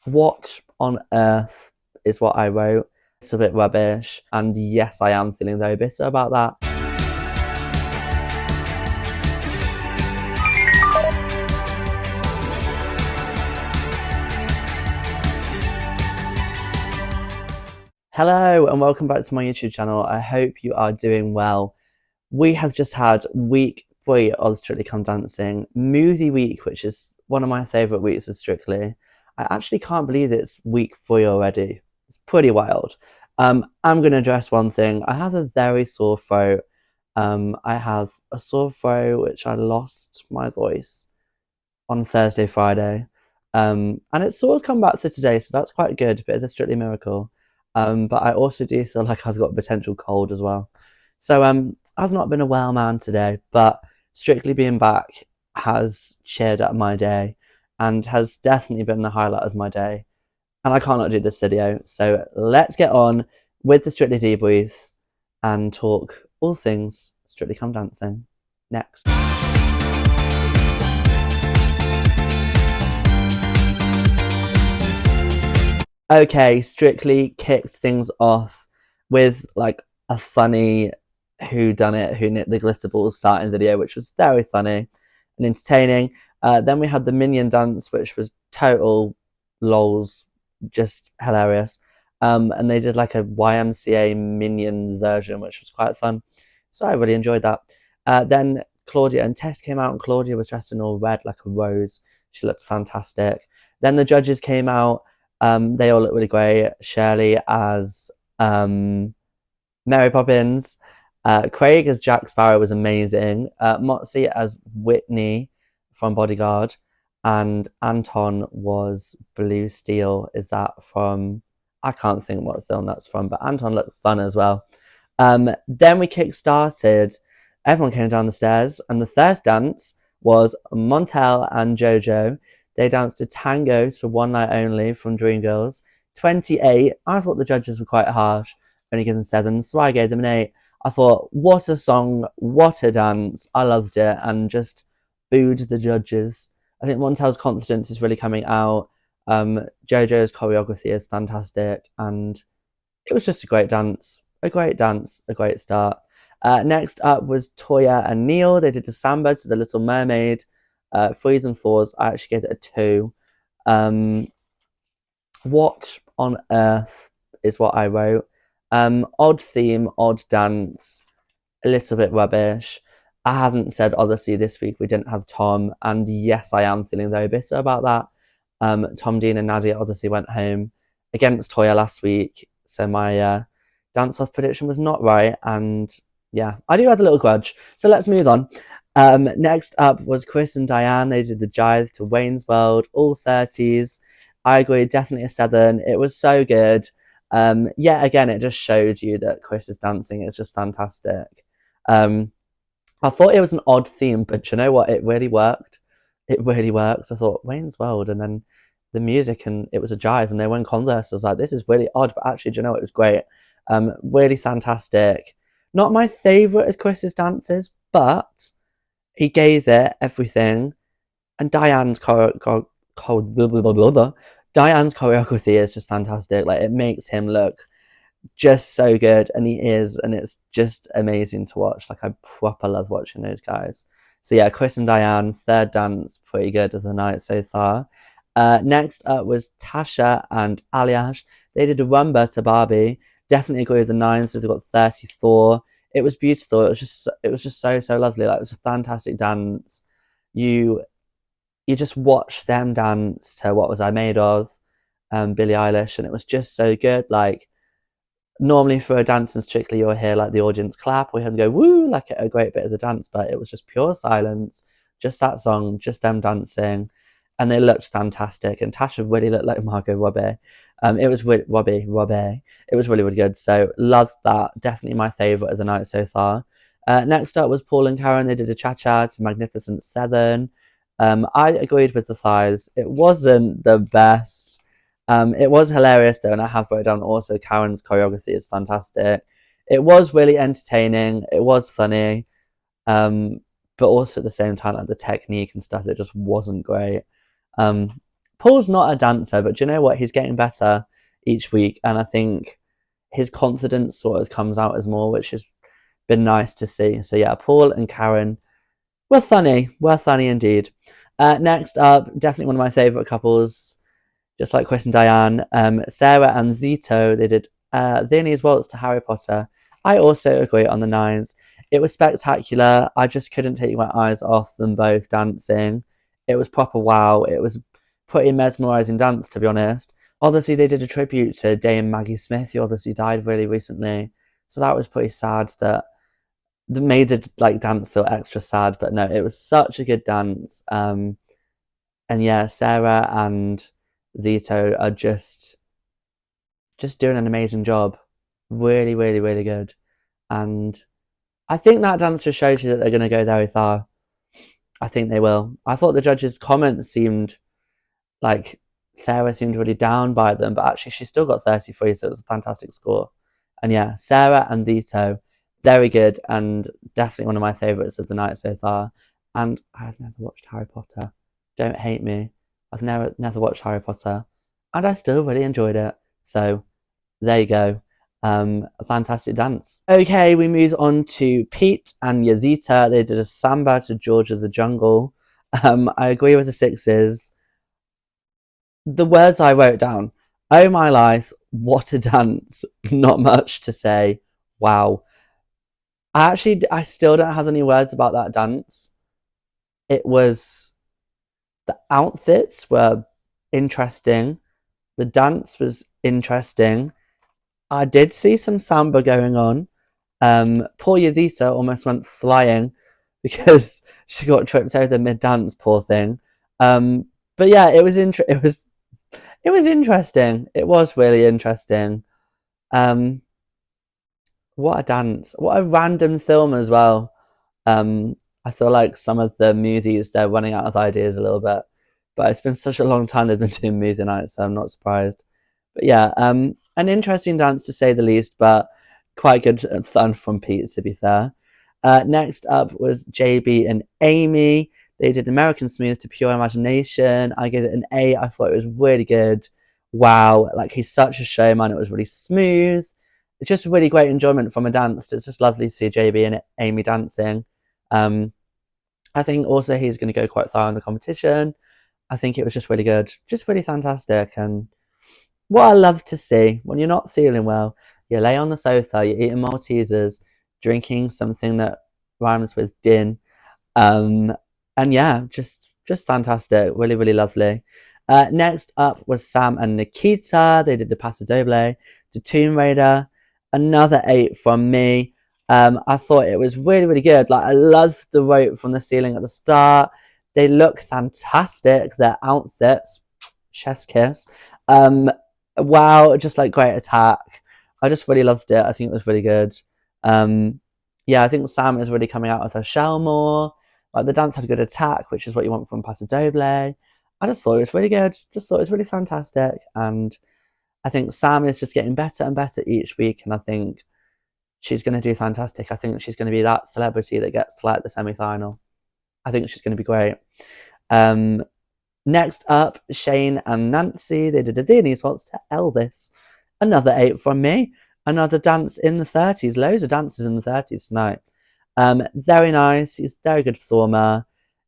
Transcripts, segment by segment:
What on earth is what I wrote? It's a bit rubbish, and yes, I am feeling very bitter about that. Hello and welcome back to my YouTube channel. I hope you are doing well. We have just had week 3 of Strictly Come Dancing, movie week, which is one of my favourite weeks of Strictly. I actually can't believe it's week 3 already. It's pretty wild. I'm going to address one thing. I have a very sore throat. I have a sore throat which I lost my voice on Thursday, Friday. And it's sort of come back for today, so that's quite good, a bit of a Strictly miracle. But I also do feel like I've got a potential cold as well. So I've not been a well man today, but Strictly being back has cheered up my day and has definitely been the highlight of my day. And I can't not do this video, so let's get on with the Strictly Debrief and talk all things Strictly Come Dancing next. Okay, Strictly kicked things off with like a funny who knit the glitter balls starting video, which was very funny and entertaining. Then we had the minion dance, which was total lols, just hilarious. And they did like a YMCA minion version, which was quite fun. So I really enjoyed that. Then Claudia and Tess came out, and Claudia was dressed in all red like a rose. She looked fantastic. Then the judges came out. They all look really great. Shirley as Mary Poppins. Craig as Jack Sparrow was amazing. Motzi as Whitney from Bodyguard. And Anton was Blue Steel. Is that from... I can't think what film that's from, but Anton looked fun as well. Then we kick-started. Everyone came down the stairs, and the first dance was Montel and JoJo. They danced a tango to One Night Only from Dreamgirls. 28. I thought the judges were quite harsh, only giving them 7, so I gave them an 8. I thought, what a song, what a dance. I loved it and just booed the judges. I think Montel's confidence is really coming out. JoJo's choreography is fantastic, and it was just a great dance. A great start. Next up was Toya and Neil. They did the samba to the Little Mermaid. 3s and 4s, I actually gave it a 2. What on earth is what I wrote? Odd theme, odd dance, a little bit rubbish. I haven't said obviously this week we didn't have Tom, and yes, I am feeling very bitter about that. Tom, Dean and Nadia obviously went home against Toya last week, so my dance-off prediction was not right, and yeah, I do have a little grudge. So let's move on. Next up was Chris and Diane. They did the jive to Wayne's World, all 30s. I agree, definitely a 7. It was so good. Yeah, again, it just showed you that Chris's dancing is just fantastic. I thought it was an odd theme, but you know what? It really worked. It really worked. I thought Wayne's World, and then the music, and it was a jive, and they went Converse. I was like, this is really odd, but actually, do you know what? It was great. Really fantastic. Not my favourite of Chris's dances, but he gave it everything, and Diane's choreography is just fantastic. Like, it makes him look just so good, and he is, and it's just amazing to watch. Like, I proper love watching those guys. So yeah, Chris and Diane, third dance, pretty good of the night so far. Next up was Tasha and Aljaz. They did a rumba to Barbie. Definitely agree with the 9, so they've got 34. It was beautiful. It was just so lovely. Like, it was a fantastic dance. You just watch them dance to What Was I Made Of, Billie Eilish, and it was just so good. Like, normally for a dance and Strictly you'll hear like the audience clap or you have to go woo like a great bit of the dance, but it was just pure silence, just that song, just them dancing, and they looked fantastic. And Tasha really looked like Margot Robbie. It was Robbie. It was really good. So loved that. Definitely my favourite of the night so far. Next up was Paul and Karen. They did a cha-cha to Magnificent 7. I agreed with the thighs. It wasn't the best. It was hilarious though, and I have wrote down also Karen's choreography is fantastic. It was really entertaining. It was funny. But also at the same time, like the technique and stuff, it just wasn't great. Paul's not a dancer, but do you know what? He's getting better each week, and I think his confidence sort of comes out as more, which has been nice to see. So yeah, Paul and Karen were funny indeed. Next up, definitely one of my favourite couples, just like Chris and Diane, Sarah and Theo. They did Vinny's Waltz to Harry Potter. I also agree on the 9s. It was spectacular. I just couldn't take my eyes off them both dancing. It was proper wow. It was pretty mesmerising dance, to be honest. Obviously, they did a tribute to Dame Maggie Smith, who obviously died really recently. So that was pretty sad. That made the dance feel extra sad. But no, it was such a good dance. And yeah, Sarah and Theo are just doing an amazing job. Really, really, really good. And I think that dance just shows you that they're going to go very far. I think they will. I thought the judges' comments seemed like Sarah seemed really down by them, but actually she still got 33, so it was a fantastic score. And yeah, Sarah and Theo, very good, and definitely one of my favourites of the night so far. And I've never watched Harry Potter. Don't hate me. I've never watched Harry Potter, and I still really enjoyed it. So there you go. A fantastic dance. Okay, we move on to Pete and Yita. They did a samba to George of the Jungle. I agree with the 6s. The words I wrote down: oh my life, what a dance. Not much to say. Wow. I still don't have any words about that dance. The outfits were interesting. The dance was interesting. I did see some samba going on. Poor Yita almost went flying because she got tripped over mid-dance, poor thing. But yeah, it was interesting. It was really interesting. What a dance. What a random film as well. I feel like some of the movies, they're running out of ideas a little bit. But it's been such a long time they've been doing movie nights, so I'm not surprised. But yeah, an interesting dance to say the least, but quite good fun from Pete, to be fair. Next up was JB and Amy. They did American Smooth to Pure Imagination. I gave it an A. I thought it was really good. Wow, like he's such a showman. It was really smooth. It's just really great enjoyment from a dance. It's just lovely to see JB and Amy dancing. I think also he's going to go quite far in the competition. I think it was just really good, just really fantastic. And what I love to see when you're not feeling well, you lay on the sofa, you're eating Maltesers, drinking something that rhymes with din. And yeah, just fantastic. Really, really lovely. Next up was Sam and Nikita. They did the Paso Doble to Tomb Raider. Another 8 from me. I thought it was really, really good. Like, I loved the rope from the ceiling at the start. They look fantastic. Their outfits, chef's kiss. Wow, just like great attack. I just really loved it. I think it was really good. Yeah, I think Sam is really coming out of her shell more. Like, the dance had a good attack, which is what you want from Paso Doble. I just thought it was really good. Just thought it was really fantastic. And I think Sam is just getting better and better each week. And I think she's going to do fantastic. I think she's going to be that celebrity that gets to like the semi-final. I think she's going to be great. Next up, Shane and Nancy. They did a Viennese waltz to Elvis. Another 8 from me. Another dance in the 30s. Loads of dances in the 30s tonight. Very nice. He's a very good performer.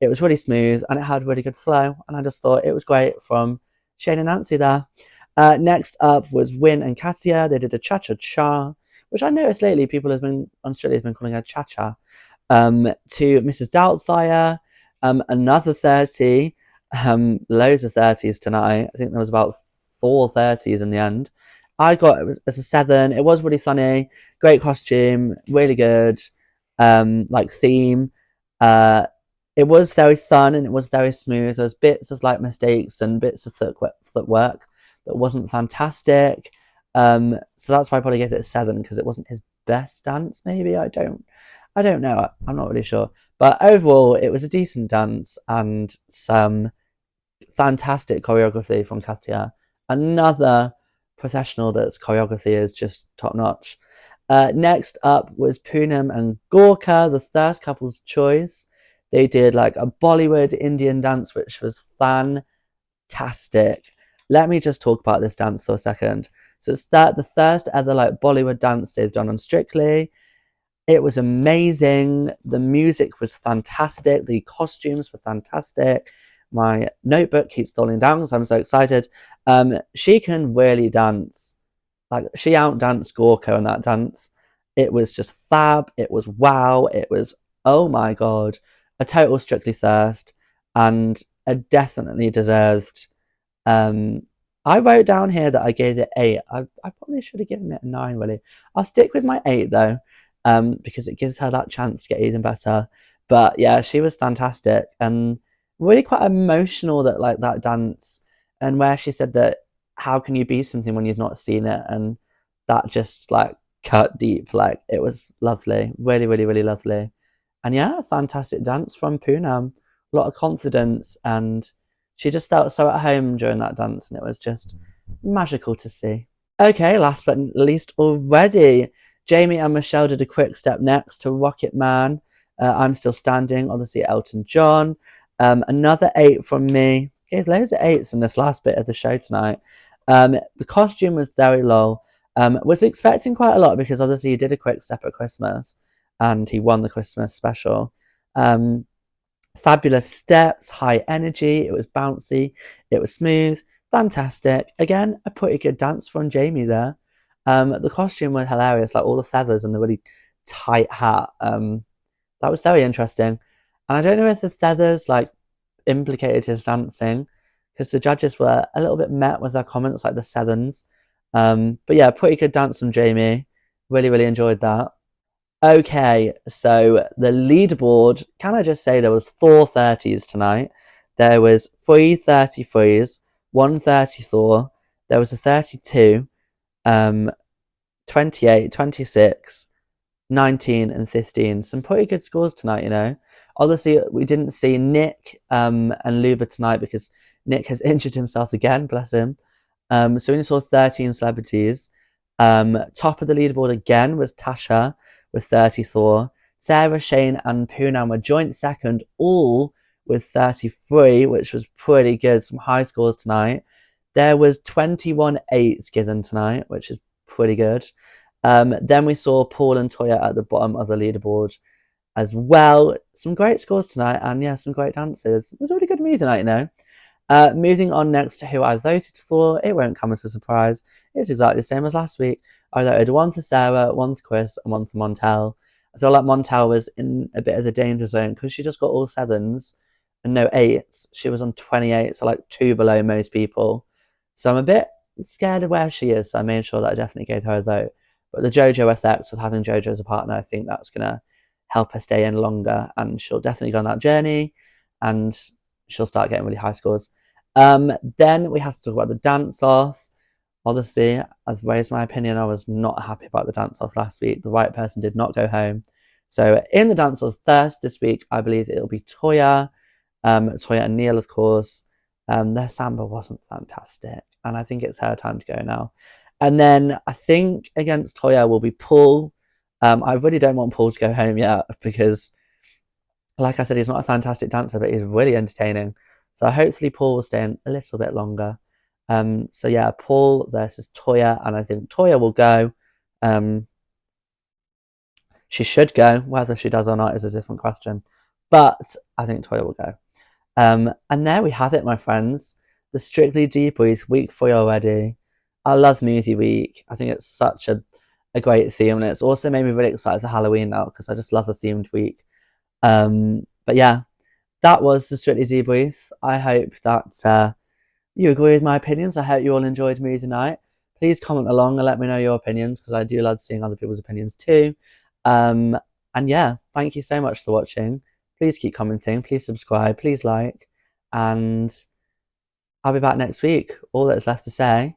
It was really smooth and it had really good flow. And I just thought it was great from Shane and Nancy there. Next up was Win and Katia. They did a cha-cha-cha, which I noticed lately people on Australia have been calling her cha-cha. To Mrs. Doubtfire. Another 30. Loads of 30s tonight. I think there was about 4 30s in the end. I got it as a 7. It was really funny. Great costume. Really good. Like theme. It was very fun and it was very smooth. There was bits of like mistakes and bits of footwork that wasn't fantastic. So that's why I probably gave it a 7 because it wasn't his best dance. Maybe I don't know. I'm not really sure. But overall, it was a decent dance and some fantastic choreography from Katia. Another professional that's choreography is just top notch. Next up was Punam and Gorka, the first couple's choice. They did like a Bollywood Indian dance, which was fantastic. fantastic. Let me just talk about this dance for a second. So it's the first ever like Bollywood dance they've done on Strictly. It was amazing. The music was fantastic. The costumes were fantastic. My notebook keeps falling down, so I'm so excited. She can really dance. Like, she outdanced Gorka in that dance. It was just fab. It was wow. It was, oh my god, a total Strictly thirst, and a definitely deserved. I wrote down here that I gave it 8. I probably should have given it a 9, really. I'll stick with my 8 though, because it gives her that chance to get even better. But yeah, she was fantastic and really quite emotional, that like that dance, and where she said that how can you be something when you've not seen it, and that just like cut deep. Like, it was lovely, really, really, really lovely. And yeah, fantastic dance from Punam, a lot of confidence, and she just felt so at home during that dance, and it was just magical to see. Okay, last but not least already, Jamie and Michelle did a quick step next to Rocket Man. I'm Still Standing, obviously Elton John. Another 8 from me. Okay, loads of 8s in this last bit of the show tonight. The costume was very low. Was expecting quite a lot, because obviously he did a quick step at Christmas and he won the Christmas special. Fabulous steps, high energy, it was bouncy, it was smooth, fantastic. Again, a pretty good dance from Jamie there. The costume was hilarious, like all the feathers and the really tight hat. That was very interesting. And I don't know if the feathers like implicated his dancing, because the judges were a little bit met with their comments, like the 7s. But yeah, pretty good dance from Jamie. Really, really enjoyed that. Okay, so the leaderboard, can I just say there was 4 30s tonight? There was 3 33s, 1 34, there was a 32, 28, 26, 19 and 15. Some pretty good scores tonight, you know. Obviously, we didn't see Nick and Luba tonight, because Nick has injured himself again, bless him. So we only saw 13 celebrities. Top of the leaderboard again was Tasha with 34. Sarah, Shane and Poonam were joint second, all with 33, which was pretty good. Some high scores tonight. There was 21 8s given tonight, which is pretty good. Then we saw Paul and Toya at the bottom of the leaderboard as well. Some great scores tonight, and yeah, some great dances. It was a really good movie tonight, you know. Moving on next to who I voted for, it won't come as a surprise. It's exactly the same as last week. I voted 1 for Sarah, 1 for Chris, and 1 for Montel. I feel like Montel was in a bit of the danger zone, because she just got all 7s and no 8s. She was on 28, so like 2 below most people. So I'm a bit scared of where she is, so I made sure that I definitely gave her a vote. But the JoJo effect with having JoJo as a partner, I think that's going to help her stay in longer, and she'll definitely go on that journey, and she'll start getting really high scores. Then we have to talk about the dance-off. Obviously, I've raised my opinion. I was not happy about the dance-off last week. The right person did not go home. So in the dance-off first this week, I believe it'll be Toya. Toya and Neil, of course. Their samba wasn't fantastic, and I think it's her time to go now. And then I think against Toya will be Paul. I really don't want Paul to go home yet, because, like I said, he's not a fantastic dancer, but he's really entertaining. So hopefully Paul will stay in a little bit longer. So yeah, Paul versus Toya, and I think Toya will go. She should go. Whether she does or not is a different question. But I think Toya will go. And there we have it, my friends. The Strictly Debrief week 3 already. I love movie week. I think it's such a great theme, and it's also made me really excited for Halloween now, because I just love a themed week. But yeah, that was the Strictly Debrief. I hope that you agree with my opinions. I hope you all enjoyed movie night. Please comment along and let me know your opinions, because I do love seeing other people's opinions too. And yeah, thank you so much for watching. Please keep commenting, please subscribe, please like, and I'll be back next week. All that's left to say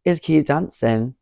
is keep dancing.